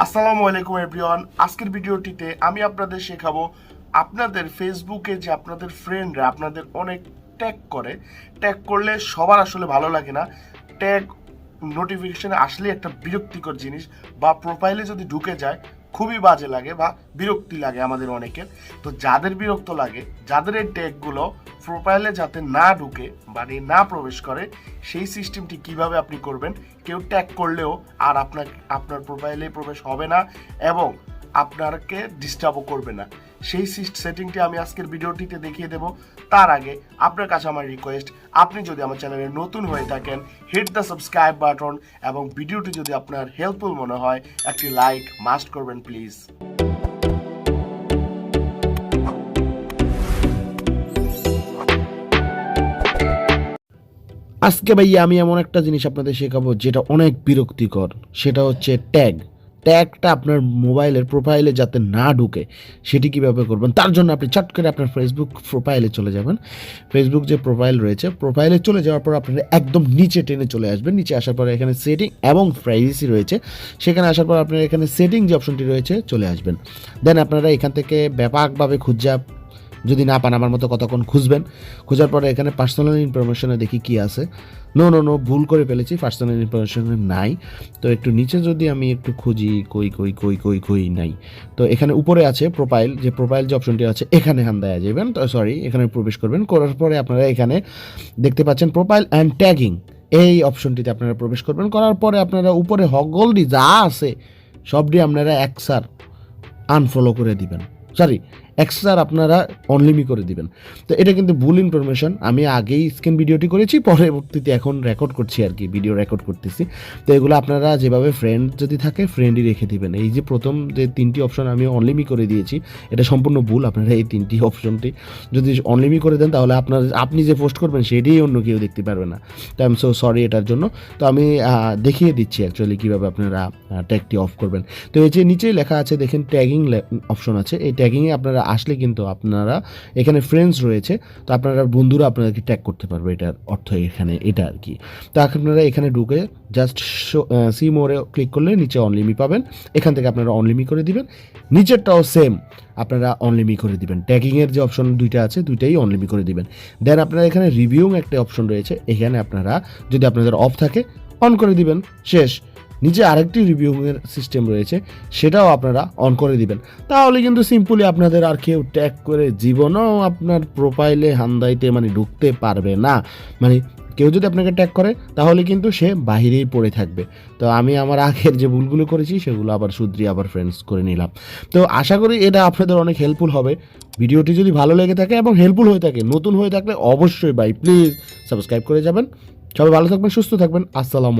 আসসালামু আলাইকুম এভরিওয়ান। আজকের ভিডিওটিতে আমি আপনাদের শেখাবো আপনাদের ফেসবুকে যে আপনাদের ফ্রেন্ডরা আপনাদের অনেক ট্যাগ করলে সবার আসলে ভালো লাগে না। ট্যাগ নোটিফিকেশনে আসলে একটা বিরক্তিকর জিনিস, বা প্রোফাইলে যদি ঢুকে যায় খুবই বাজে লাগে বা বিরক্তি লাগে আমাদের অনেকের। তো যাদের বিরক্ত লাগে, যাদের এই ট্যাগগুলো প্রোফাইলে যাতে না ঢুকে মানে না প্রবেশ করে, সেই সিস্টেমটি কিভাবে আপনি করবেন। কেউ ট্যাগ করলেও আর আপনার প্রোফাইলে প্রবেশ হবে না এবং আপনাকে ডিস্টার্বও করবে না। সেই সেটিংটি আমি আজকের ভিডিওটিতে দেখিয়ে দেব। তার আগে আপনার কাছে আমার রিকোয়েস্ট, আপনি যদি আমার চ্যানেলে নতুন হয়ে থাকেন, হিট দ্য সাবস্ক্রাইব বাটন, এবং ভিডিওটি যদি আপনার হেল্পফুল মনে হয় একটি লাইক মাস্ট করবেন প্লিজ। আজকে ভাইয়া আমি এমন একটা জিনিস আপনাদের শেখাবো যেটা অনেক বিরক্তিকর, সেটা হচ্ছে ট্যাগটা আপনার মোবাইলের প্রোফাইলে যাতে না ঢুকে সেটি কীভাবে করবেন। তার জন্য আপনি চট করে আপনার ফেসবুক প্রোফাইলে চলে যাবেন। ফেসবুক যে প্রোফাইল রয়েছে, প্রোফাইলে চলে যাওয়ার পর আপনারা একদম নিচে টেনে চলে আসবেন। নিচে আসার পর এখানে সেটিং এবং প্রাইভেসি রয়েছে, সেখানে আসার পর আপনারা এখানে সেটিং যে অপশনটি রয়েছে চলে আসবেন। দেন আপনারা এখান থেকে ব্যাপকভাবে যদি না পান আমার মতো কতক্ষণ খুঁজবেন। খোঁজার পরে এখানে পার্সোনাল ইনফরমেশনে দেখি কি আছে। নো ভুল করে ফেলেছি, পার্সোনাল ইনফরমেশনে নাই। তো একটু নিচে যদি আমি একটু খুঁজি, কই নাই। তো এখানে উপরে আছে প্রোফাইল যে অপশনটি আছে, এখানে দেয়া যাবেন। তো এখানে প্রবেশ করবেন। করার পরে আপনারা এখানে দেখতে পাচ্ছেন প্রোফাইল অ্যান্ড ট্যাগিং, এই অপশনটিতে আপনারা প্রবেশ করবেন। করার পরে আপনারা উপরে হগলডি যা আছে সবটি আপনারা একসার আনফলো করে দিবেন, এক্সট্রা আপনারা অনলিমি করে দিবেন। তো এটা কিন্তু ভুল ইনফরমেশন। আমি আগেই স্ক্রিন ভিডিওটি করেছি, পরবর্তীতে এখন রেকর্ড করছি আর কি, ভিডিও রেকর্ড করতেছি। তো এগুলো আপনারা যেভাবে ফ্রেন্ড যদি থাকে ফ্রেন্ডই রেখে দিবেন। এই যে প্রথম যে তিনটি অপশন আমি অনলিমি করে দিয়েছি, এটা সম্পূর্ণ ভুল। আপনারা এই তিনটি অপশনটি যদি অনলিমি করে দেন তাহলে আপনি যে পোস্ট করবেন সেটাই অন্য কেউ দেখতে পারবে না। তো আই এম সো সরি এটার জন্য। তো আমি দেখিয়ে দিচ্ছি অ্যাকচুয়ালি কীভাবে আপনারা ট্যাগটি অফ করবেন। তো এই যে নিচেই লেখা আছে দেখেন ট্যাগিং অপশন আছে। এই ট্যাগিংয়ে আপনারা আসলে কিন্তু আপনারা এখানে ফ্রেন্ডস রয়েছে, তো আপনারা বন্ধুরা আপনাদেরকে ট্যাগ করতে পারবে, এটার অর্থ এখানে এটা আর কি। তো আপনারা এখানে ঢুকে জাস্ট সি মোরে ক্লিক করলে নিচে অনলিমি পাবেন। এখান থেকে আপনারা অনলিমি করে দিবেন। নিচেরটাও সেম, আপনারা অনলিমি করে দিবেন। ট্যাগিংয়ের যে অপশন দুইটা আছে দুইটাই অনলিমি করে দিবেন। দেন আপনারা এখানে রিভিউং একটা অপশন রয়েছে, এখানে আপনারা যদি আপনাদের অফ থাকে অন করে দিবেন, শেষ। নিচে আরেকটি রিভিউয়ের সিস্টেম রয়েছে, সেটাও আপনারা অন করে দিবেন। তাহলে কিন্তু সিম্পলি আপনাদের আর কেউ ট্যাগ করে জীবনেও আপনার প্রোফাইলে হান্দাইতে ঢুকতে পারবে না। কেউ যদি আপনাকে ট্যাগ করে তাহলে কিন্তু সে বাহিরেই পড়ে থাকবে। তো আমি আমার আগের যে ভুলগুলো করেছি সেগুলো আবার শুধরিয়ে আবার ফ্রেন্ডস করে নিলাম। তো আশা করি এটা আপনাদের অনেক হেল্পফুল হবে। ভিডিওটি যদি ভালো লেগে থাকে এবং হেল্পফুল হয়ে থাকে, নতুন হয়ে থাকলে অবশ্যই প্লিজ সাবস্ক্রাইব করে যাবেন। সবাই ভালো থাকবেন, সুস্থ থাকবেন। আসসালামু